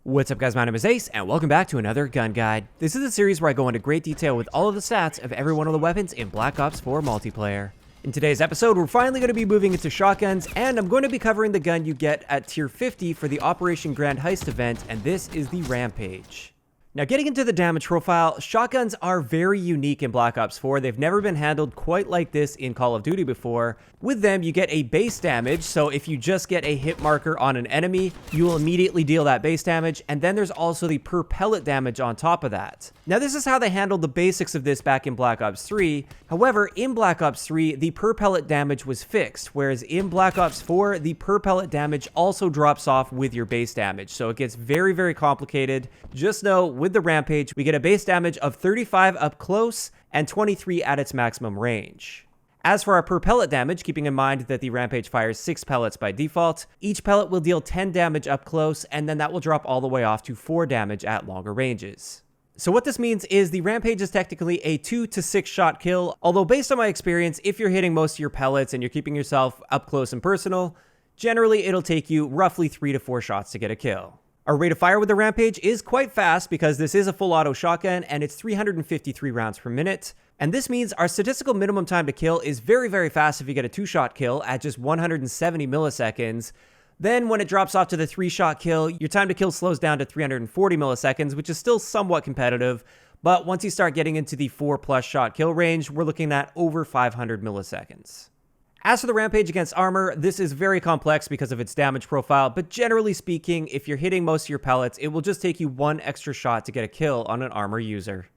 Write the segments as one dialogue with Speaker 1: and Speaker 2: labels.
Speaker 1: What's up guys, my name is Ace, and welcome back to another gun guide. This is a series where I go into great detail with all of the stats of every one of the weapons in Black Ops 4 multiplayer. In today's episode, we're finally going to be moving into shotguns, and I'm going to be covering the gun you get at tier 50 for the Operation Grand Heist event, and this is the Rampage. Now, getting into the damage profile, shotguns are very unique in Black Ops 4. They've never been handled quite like this in Call of Duty before. With them, you get a base damage, so if you just get a hit marker on an enemy, you will immediately deal that base damage, and then there's also the per pellet damage on top of that. Now, this is how they handled the basics of this back in Black Ops 3. However, in Black Ops 3, the per pellet damage was fixed, whereas in Black Ops 4, the per pellet damage also drops off with your base damage, so it gets very, very complicated. Just know, with the Rampage, we get a base damage of 35 up close and 23 at its maximum range. As for our per pellet damage, keeping in mind that the Rampage fires 6 pellets by default, each pellet will deal 10 damage up close, and then that will drop all the way off to 4 damage at longer ranges. So what this means is the Rampage is technically a 2 to 6 shot kill, although based on my experience, if you're hitting most of your pellets and you're keeping yourself up close and personal, generally it'll take you roughly 3 to 4 shots to get a kill. Our rate of fire with the Rampage is quite fast because this is a full auto shotgun and it's 353 rounds per minute. And this means our statistical minimum time to kill is very, very fast if you get a 2-shot kill at just 170 milliseconds. Then when it drops off to the 3-shot kill, your time to kill slows down to 340 milliseconds, which is still somewhat competitive. But once you start getting into the 4+ shot kill range, we're looking at over 500 milliseconds. As for the Rampage against armor, this is very complex because of its damage profile, but generally speaking, if you're hitting most of your pellets, it will just take you 1 extra shot to get a kill on an armor user.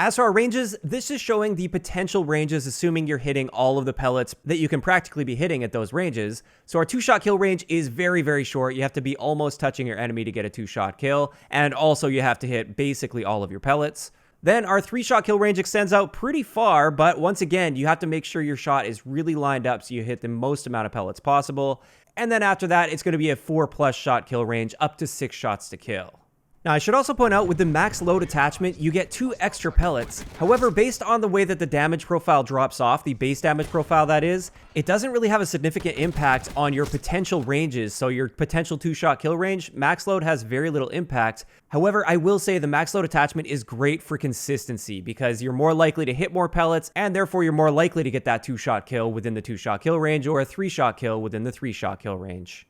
Speaker 1: As for our ranges, this is showing the potential ranges assuming you're hitting all of the pellets that you can practically be hitting at those ranges. So our 2-shot kill range is very, very short. You have to be almost touching your enemy to get a 2-shot kill, and also you have to hit basically all of your pellets. Then our 3-shot kill range extends out pretty far, but once again, you have to make sure your shot is really lined up so you hit the most amount of pellets possible. And then after that, it's going to be a 4+ shot kill range, up to 6 shots to kill. Now, I should also point out with the max load attachment, you get 2 extra pellets. However, based on the way that the damage profile drops off, the base damage profile that is, it doesn't really have a significant impact on your potential ranges. So your potential 2-shot kill range, max load has very little impact. However, I will say the max load attachment is great for consistency because you're more likely to hit more pellets and therefore you're more likely to get that 2-shot kill within the 2-shot kill range or a 3-shot kill within the 3-shot kill range.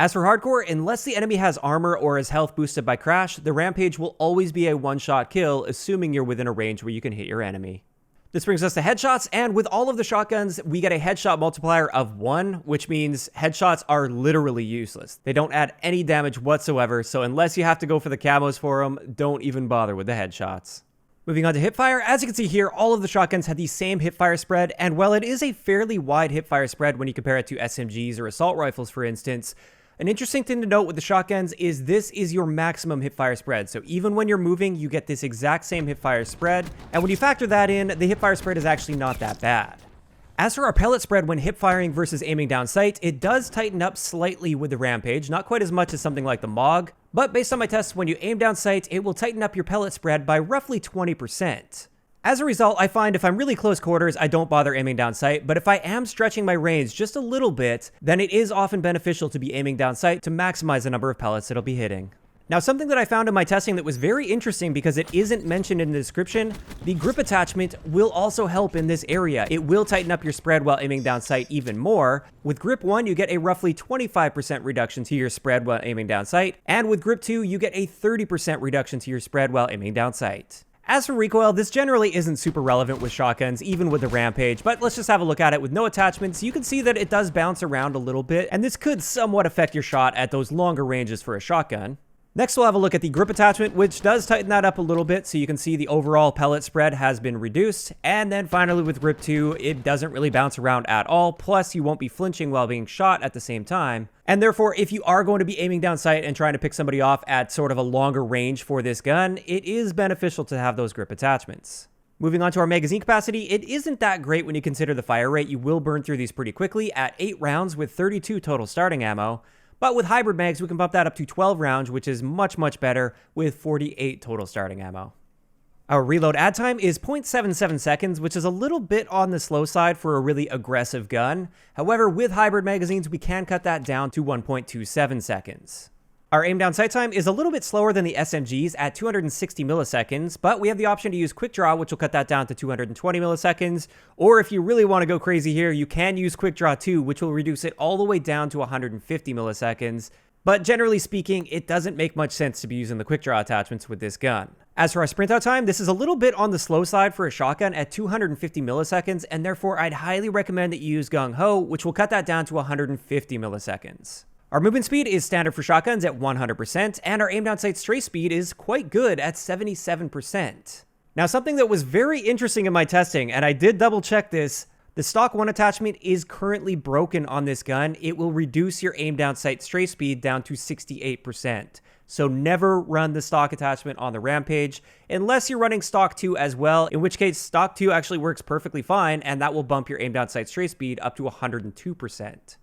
Speaker 1: As for hardcore, unless the enemy has armor or is health boosted by crash, the Rampage will always be a 1-shot kill, assuming you're within a range where you can hit your enemy. This brings us to headshots, and with all of the shotguns, we get a headshot multiplier of 1, which means headshots are literally useless. They don't add any damage whatsoever, so unless you have to go for the camos for them, don't even bother with the headshots. Moving on to hipfire, as you can see here, all of the shotguns have the same hipfire spread, and while it is a fairly wide hipfire spread when you compare it to SMGs or assault rifles, for instance, an interesting thing to note with the shotguns is this is your maximum hipfire spread. So even when you're moving, you get this exact same hipfire spread. And when you factor that in, the hipfire spread is actually not that bad. As for our pellet spread when hipfiring versus aiming down sight, it does tighten up slightly with the Rampage, not quite as much as something like the MOG. But based on my tests, when you aim down sight, it will tighten up your pellet spread by roughly 20%. As a result, I find if I'm really close quarters, I don't bother aiming down sight, but if I am stretching my range just a little bit, then it is often beneficial to be aiming down sight to maximize the number of pellets it'll be hitting. Now, something that I found in my testing that was very interesting because it isn't mentioned in the description, the grip attachment will also help in this area. It will tighten up your spread while aiming down sight even more. With grip 1, you get a roughly 25% reduction to your spread while aiming down sight, and with grip 2, you get a 30% reduction to your spread while aiming down sight. As for recoil, this generally isn't super relevant with shotguns, even with the Rampage, but let's just have a look at it with no attachments. You can see that it does bounce around a little bit, and this could somewhat affect your shot at those longer ranges for a shotgun. Next, we'll have a look at the grip attachment, which does tighten that up a little bit, so you can see the overall pellet spread has been reduced. And then finally with grip 2, it doesn't really bounce around at all, plus you won't be flinching while being shot at the same time. And therefore, if you are going to be aiming down sight and trying to pick somebody off at sort of a longer range for this gun, it is beneficial to have those grip attachments. Moving on to our magazine capacity, it isn't that great when you consider the fire rate. You will burn through these pretty quickly at 8 rounds with 32 total starting ammo. But with hybrid mags, we can bump that up to 12 rounds, which is much, much better with 48 total starting ammo. Our reload add time is 0.77 seconds, which is a little bit on the slow side for a really aggressive gun. However, with hybrid magazines, we can cut that down to 1.27 seconds. Our aim down sight time is a little bit slower than the SMGs at 260 milliseconds, but we have the option to use quick draw, which will cut that down to 220 milliseconds. Or if you really want to go crazy here, you can use quick draw 2, which will reduce it all the way down to 150 milliseconds. But generally speaking, it doesn't make much sense to be using the quick draw attachments with this gun. As for our sprint out time, this is a little bit on the slow side for a shotgun at 250 milliseconds, and therefore I'd highly recommend that you use Gung Ho, which will cut that down to 150 milliseconds. Our movement speed is standard for shotguns at 100%, and our aim down sight stray speed is quite good at 77%. Now, something that was very interesting in my testing, and I did double check this, the stock 1 attachment is currently broken on this gun. It will reduce your aim down sight stray speed down to 68%. So never run the stock attachment on the Rampage, unless you're running stock 2 as well, in which case stock 2 actually works perfectly fine, and that will bump your aim down sight stray speed up to 102%.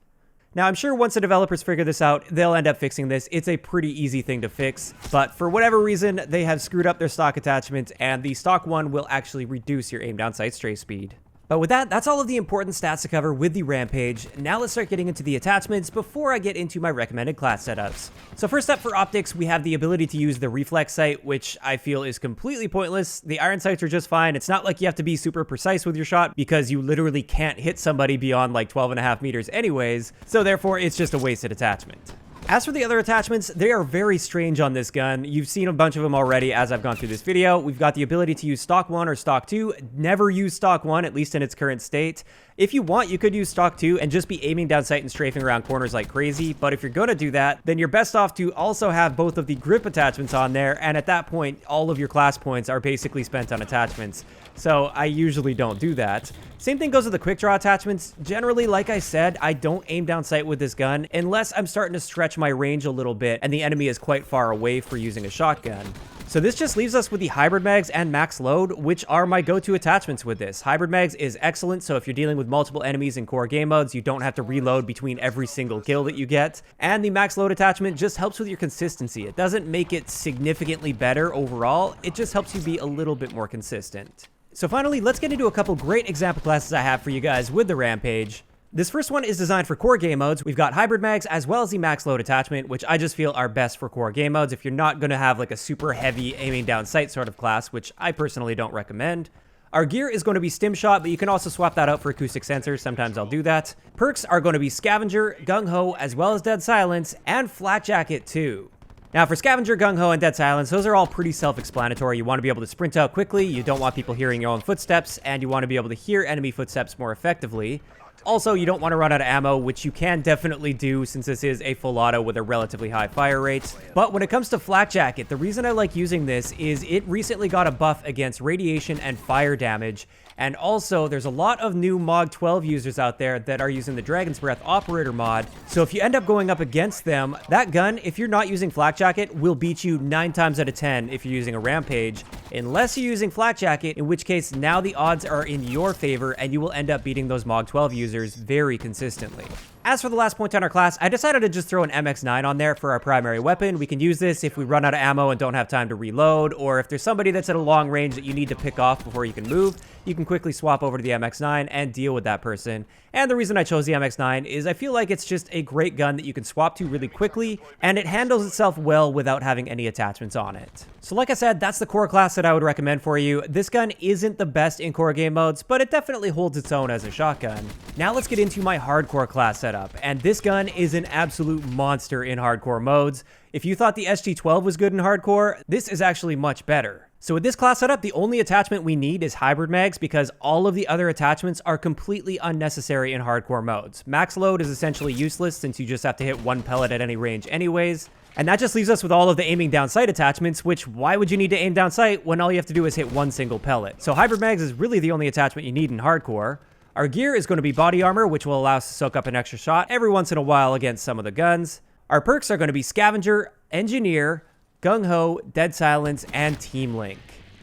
Speaker 1: Now, I'm sure once the developers figure this out, they'll end up fixing this. It's a pretty easy thing to fix, but for whatever reason, they have screwed up their stock attachment, and the stock 1 will actually reduce your aim down sight stray speed. But with that, that's all of the important stats to cover with the Rampage. Now let's start getting into the attachments before I get into my recommended class setups. So first up for optics, we have the ability to use the reflex sight, which I feel is completely pointless. The iron sights are just fine. It's not like you have to be super precise with your shot because you literally can't hit somebody beyond like 12.5 meters anyways, so therefore it's just a wasted attachment. As for the other attachments, they are very strange on this gun. You've seen a bunch of them already as I've gone through this video. We've got the ability to use stock 1 or stock 2. Never use stock 1, at least in its current state. If you want, you could use stock 2 and just be aiming down sight and strafing around corners like crazy, but if you're going to do that, then you're best off to also have both of the grip attachments on there, and at that point, all of your class points are basically spent on attachments. So I usually don't do that. Same thing goes with the quick draw attachments. Generally, like I said, I don't aim down sight with this gun unless I'm starting to stretch my range a little bit and the enemy is quite far away for using a shotgun. So this just leaves us with the hybrid mags and max load, which are my go-to attachments with this. Hybrid mags is excellent, so if you're dealing with multiple enemies in core game modes, you don't have to reload between every single kill that you get. And the max load attachment just helps with your consistency. It doesn't make it significantly better overall, it just helps you be a little bit more consistent. So finally, let's get into a couple great example classes I have for you guys with the Rampage. This first one is designed for core game modes. We've got hybrid mags as well as the max load attachment, which I just feel are best for core game modes if you're not going to have like a super heavy aiming down sight sort of class, which I personally don't recommend. Our gear is going to be stim shot, but you can also swap that out for acoustic sensors. Sometimes I'll do that. Perks are going to be scavenger, gung ho, as well as dead silence, and flat jacket too. Now for Scavenger, Gung Ho, and Dead Silence, those are all pretty self-explanatory. You want to be able to sprint out quickly, you don't want people hearing your own footsteps, and you want to be able to hear enemy footsteps more effectively. Also, you don't want to run out of ammo, which you can definitely do since this is a full auto with a relatively high fire rate. But when it comes to Flak Jacket, the reason I like using this is it recently got a buff against radiation and fire damage. And also, there's a lot of new Mog 12 users out there that are using the Dragon's Breath Operator mod. So if you end up going up against them, that gun, if you're not using Flak Jacket, will beat you 9 times out of 10 if you're using a Rampage. Unless you're using Flak Jacket, in which case now the odds are in your favor and you will end up beating those Mog 12 users very consistently. As for the last point on our class, I decided to just throw an MX9 on there for our primary weapon. We can use this if we run out of ammo and don't have time to reload, or if there's somebody that's at a long range that you need to pick off before you can move, you can quickly swap over to the MX9 and deal with that person. And the reason I chose the MX9 is I feel like it's just a great gun that you can swap to really quickly, and it handles itself well without having any attachments on it. So like I said, that's the core class that I would recommend for you. This gun isn't the best in core game modes, but it definitely holds its own as a shotgun. Now let's get into my hardcore class setup, and this gun is an absolute monster in hardcore modes. If you thought the SG-12 was good in hardcore, this is actually much better. So with this class setup, the only attachment we need is hybrid mags because all of the other attachments are completely unnecessary in hardcore modes. Max load is essentially useless since you just have to hit one pellet at any range anyways. And that just leaves us with all of the aiming down sight attachments, which why would you need to aim down sight when all you have to do is hit one single pellet? So hybrid mags is really the only attachment you need in hardcore. Our gear is going to be body armor, which will allow us to soak up an extra shot every once in a while against some of the guns. Our perks are going to be Scavenger, Engineer, Gung Ho, Dead Silence, and Team Link.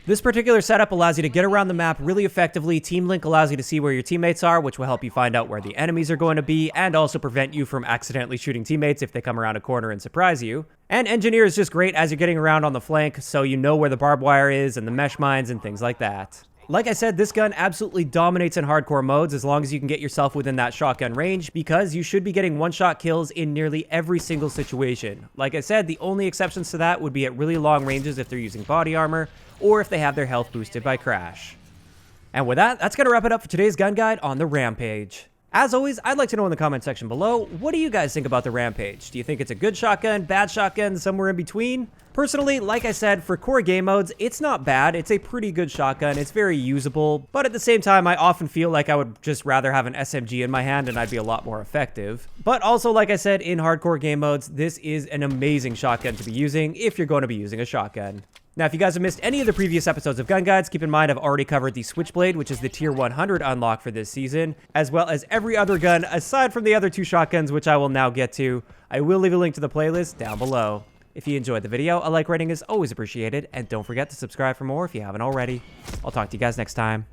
Speaker 1: This particular setup allows you to get around the map really effectively. Team Link allows you to see where your teammates are, which will help you find out where the enemies are going to be, and also prevent you from accidentally shooting teammates if they come around a corner and surprise you. And Engineer is just great as you're getting around on the flank, so you know where the barbed wire is and the mesh mines and things like that. Like I said, this gun absolutely dominates in hardcore modes as long as you can get yourself within that shotgun range, because you should be getting one-shot kills in nearly every single situation. Like I said, the only exceptions to that would be at really long ranges if they're using body armor, or if they have their health boosted by crash. And with that, that's going to wrap it up for today's gun guide on the Rampage. As always, I'd like to know in the comment section below, what do you guys think about the Rampage? Do you think it's a good shotgun, bad shotgun, somewhere in between? Personally, like I said, for core game modes, it's not bad. It's a pretty good shotgun. It's very usable, but at the same time, I often feel like I would just rather have an SMG in my hand and I'd be a lot more effective. But also, like I said, in hardcore game modes, this is an amazing shotgun to be using if you're going to be using a shotgun. Now, if you guys have missed any of the previous episodes of Gun Guides, keep in mind I've already covered the Switchblade, which is the tier 100 unlock for this season, as well as every other gun aside from the other two shotguns, which I will now get to. I will leave a link to the playlist down below. If you enjoyed the video, a like rating is always appreciated, and don't forget to subscribe for more if you haven't already. I'll talk to you guys next time.